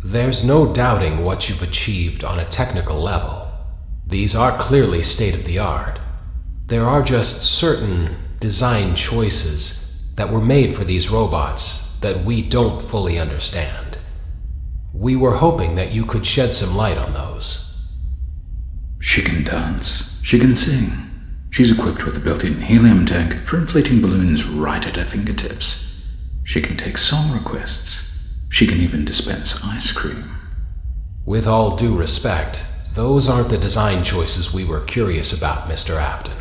There's no doubting what you've achieved on a technical level. These are clearly state-of-the-art. There are just certain design choices that were made for these robots that we don't fully understand. We were hoping that you could shed some light on those. She can dance. She can sing. She's equipped with a built-in helium tank for inflating balloons right at her fingertips. She can take song requests. She can even dispense ice cream. With all due respect, those aren't the design choices we were curious about, Mr. Afton.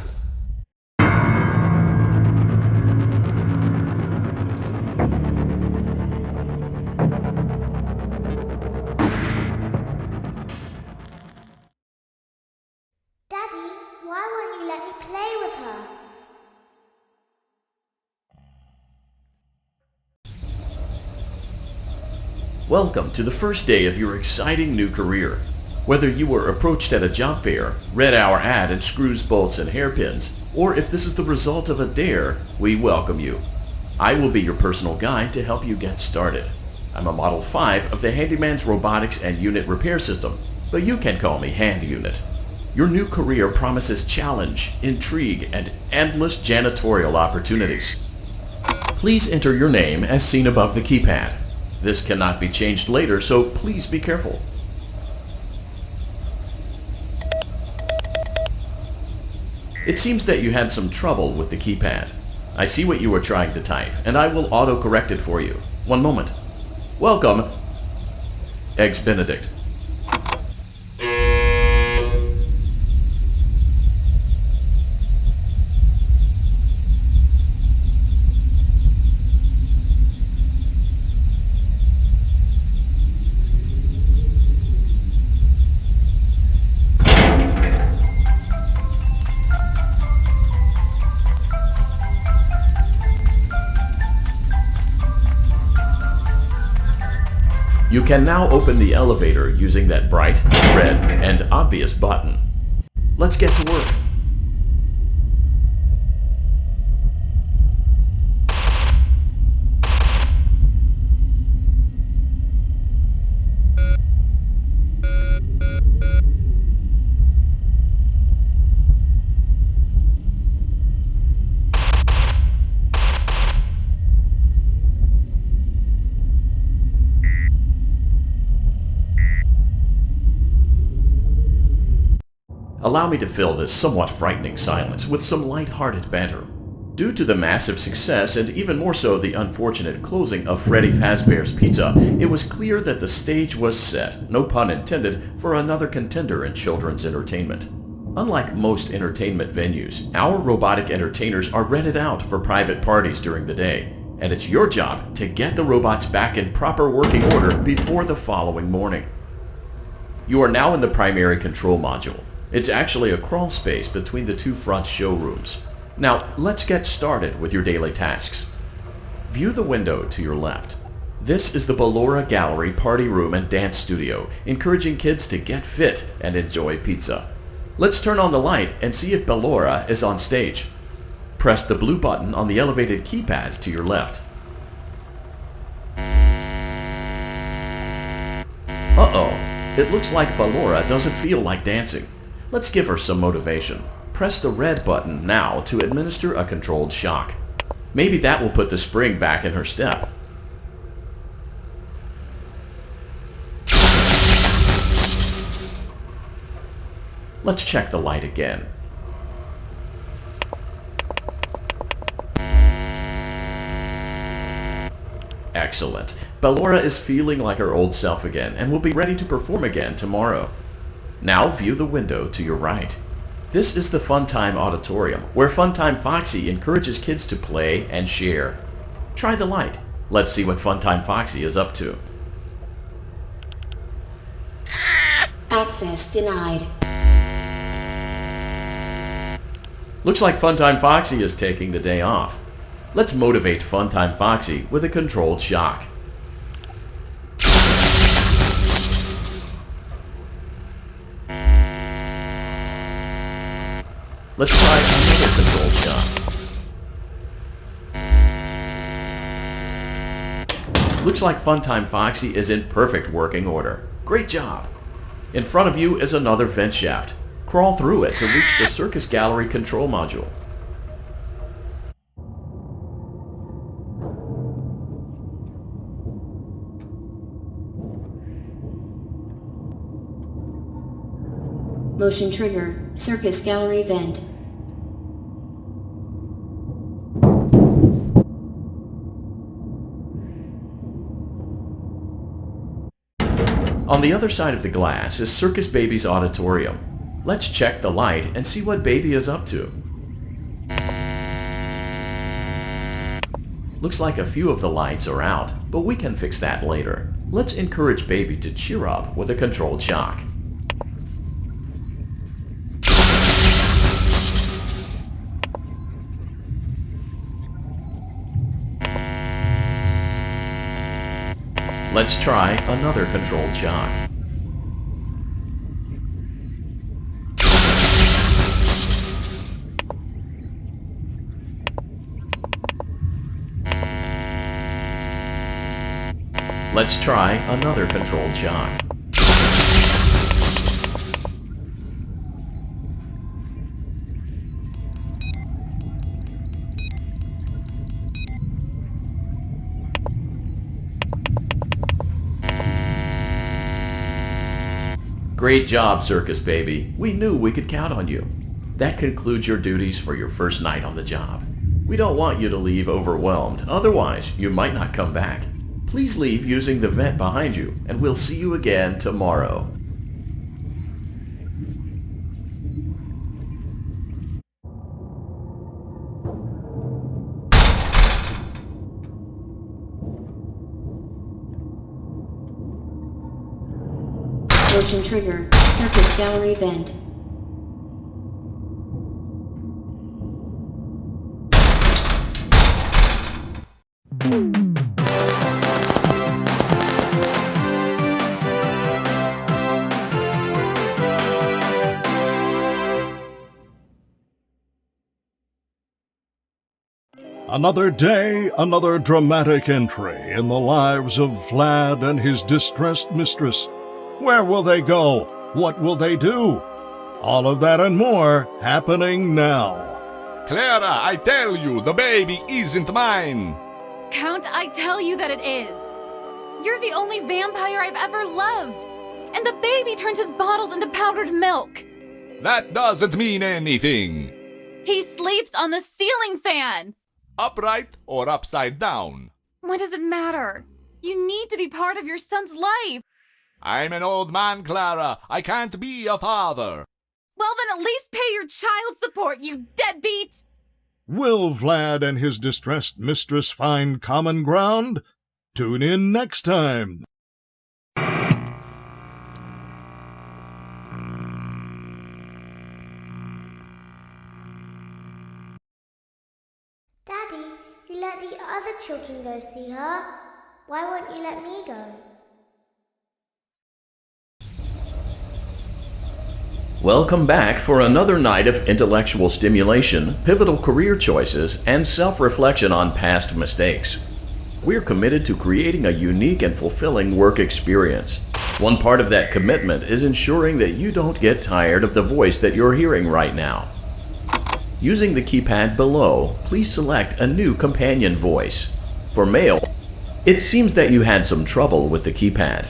Daddy, why won't you let me play with her? Welcome to the first day of your exciting new career. Whether you were approached at a job fair, read our ad in screws, bolts, and hairpins, or if this is the result of a dare, we welcome you. I will be your personal guide to help you get started. I'm a Model 5 of the Handyman's Robotics and Unit Repair System, but you can call me Hand Unit. Your new career promises challenge, intrigue, and endless janitorial opportunities. Please enter your name as seen above the keypad. This cannot be changed later, so please be careful. It seems that you had some trouble with the keypad. I see what you were trying to type, and I will auto-correct it for you. One moment. Welcome, Eggs Benedict. You can now open the elevator using that bright, red, and obvious button. Let's get to work. Allow me to fill this somewhat frightening silence with some light-hearted banter. Due to the massive success, and even more so the unfortunate closing of Freddy Fazbear's Pizza, it was clear that the stage was set, no pun intended, for another contender in children's entertainment. Unlike most entertainment venues, our robotic entertainers are rented out for private parties during the day, and it's your job to get the robots back in proper working order before the following morning. You are now in the primary control module. It's actually a crawl space between the two front showrooms. Now, let's get started with your daily tasks. View the window to your left. This is the Ballora Gallery Party Room and Dance Studio, encouraging kids to get fit and enjoy pizza. Let's turn on the light and see if Ballora is on stage. Press the blue button on the elevated keypad to your left. Uh-oh, it looks like Ballora doesn't feel like dancing. Let's give her some motivation. Press the red button now to administer a controlled shock. Maybe that will put the spring back in her step. Let's check the light again. Excellent. Ballora is feeling like her old self again and will be ready to perform again tomorrow. Now view the window to your right. This is the Funtime Auditorium, where Funtime Foxy encourages kids to play and share. Try the light. Let's see what Funtime Foxy is up to. Access denied. Looks like Funtime Foxy is taking the day off. Let's motivate Funtime Foxy with a controlled shock. Let's try another controlled shock. Looks like Funtime Foxy is in perfect working order. Great job! In front of you is another vent shaft. Crawl through it to reach the circus gallery control module. Motion trigger. Circus gallery vent. On the other side of the glass is Circus Baby's auditorium. Let's check the light and see what Baby is up to. Looks like a few of the lights are out, but we can fix that later. Let's encourage Baby to cheer up with a controlled shock. Let's try another controlled shock. Let's try another controlled shock. Great job, Circus Baby. We knew we could count on you. That concludes your duties for your first night on the job. We don't want you to leave overwhelmed, otherwise you might not come back. Please leave using the vent behind you, and we'll see you again tomorrow. Motion trigger. Circus gallery vent. Another day, another dramatic entry in the lives of Vlad and his distressed mistress. Where will they go? What will they do? All of that and more happening now. Clara, I tell you, the baby isn't mine. Count, I tell you that it is. You're the only vampire I've ever loved. And the baby turns his bottles into powdered milk. That doesn't mean anything. He sleeps on the ceiling fan. Upright or upside down? What does it matter? You need to be part of your son's life. I'm an old man, Clara. I can't be a father. Well, then at least pay your child support, you deadbeat! Will Vlad and his distressed mistress find common ground? Tune in next time. Daddy, you let the other children go see her. Why won't you let me go? Welcome back for another night of intellectual stimulation, pivotal career choices, and self-reflection on past mistakes. We're committed to creating a unique and fulfilling work experience. One part of that commitment is ensuring that you don't get tired of the voice that you're hearing right now. Using the keypad below, please select a new companion voice. For male, it seems that you had some trouble with the keypad.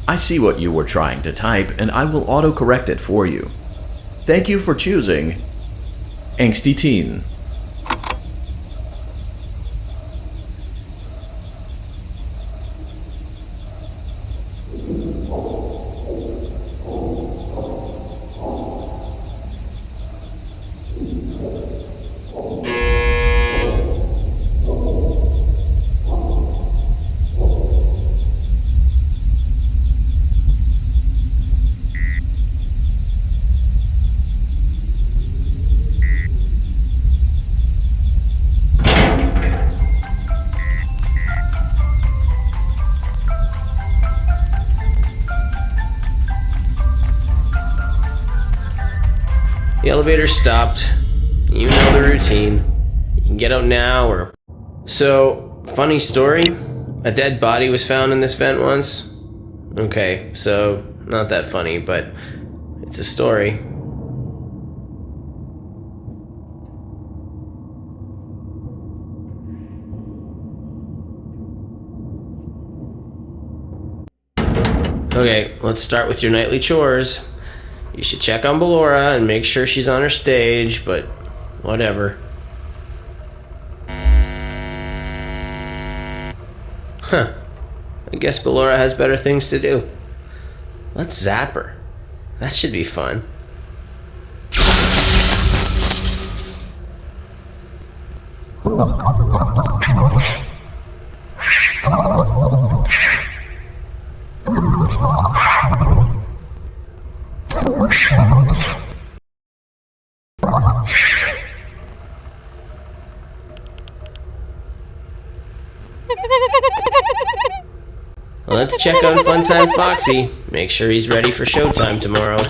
I see what you were trying to type, and I will auto-correct it for you. Thank you for choosing Angsty Teen. The elevator stopped. You know the routine. You can get out now or... So, funny story. A dead body was found in this vent once? Okay, so not that funny, but it's a story. Okay, let's start with your nightly chores. You should check on Ballora and make sure she's on her stage, but whatever. Huh. I guess Ballora has better things to do. Let's zap her. That should be fun. Let's check on Funtime Foxy. Make sure he's ready for showtime tomorrow.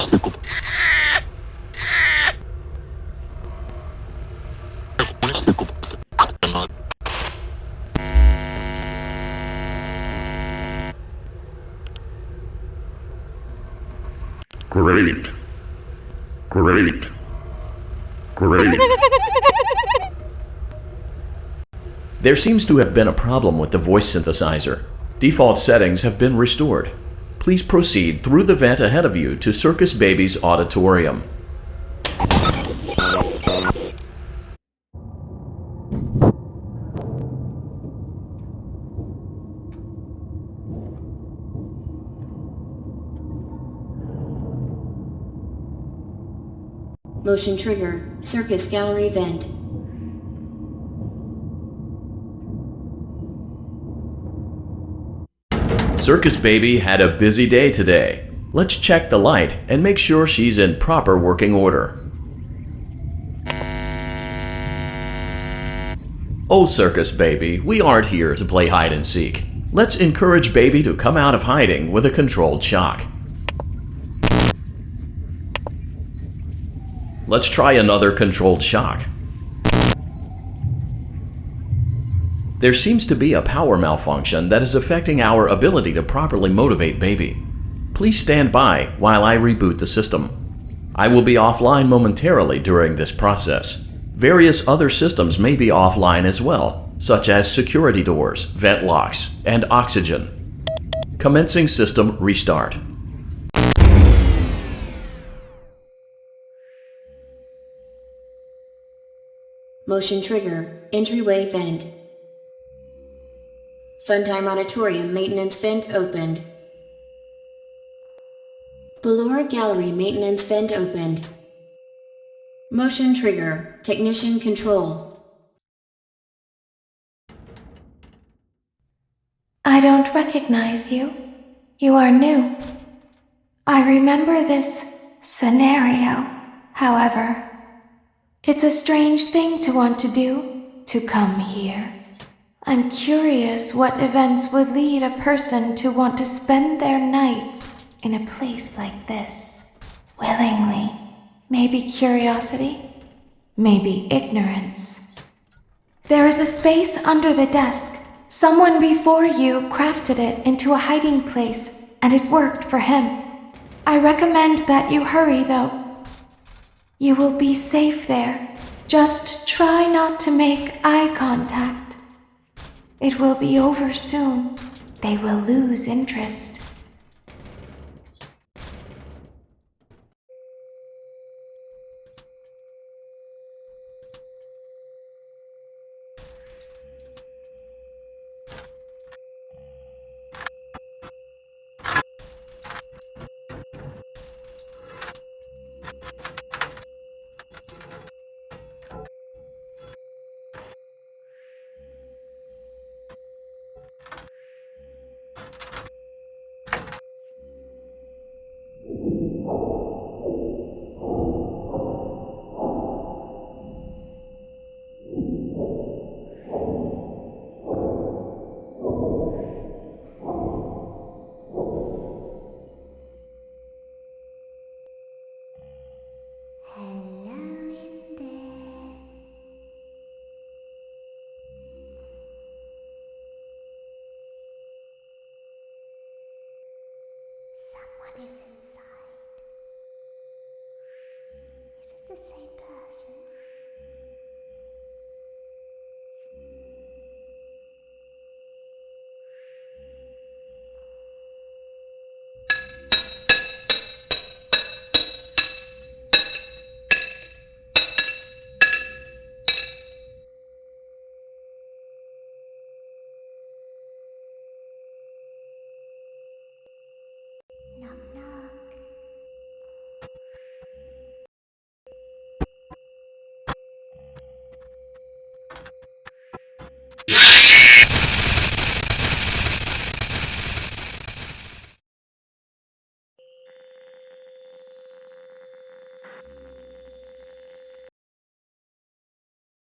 Great. Great. Great. There seems to have been a problem with the voice synthesizer. Default settings have been restored. Please proceed through the vent ahead of you to Circus Baby's auditorium. Motion trigger. Circus gallery vent. Circus Baby had a busy day today. Let's check the light and make sure she's in proper working order. Oh, Circus Baby, we aren't here to play hide and seek. Let's encourage Baby to come out of hiding with a controlled shock. Let's try another controlled shock. There seems to be a power malfunction that is affecting our ability to properly motivate Baby. Please stand by while I reboot the system. I will be offline momentarily during this process. Various other systems may be offline as well, such as security doors, vent locks, and oxygen. Commencing system restart. Motion trigger. Entryway vent. Funtime Auditorium maintenance vent opened. Ballora Gallery maintenance vent opened. Motion trigger. Technician control. I don't recognize you. You are new. I remember this scenario, however. It's a strange thing to want to do, to come here. I'm curious what events would lead a person to want to spend their nights in a place like this. Willingly. Maybe curiosity, maybe ignorance. There is a space under the desk. Someone before you crafted it into a hiding place, and it worked for him. I recommend that you hurry, though. You will be safe there. Just try not to make eye contact. It will be over soon. They will lose interest. What is inside? Is it the same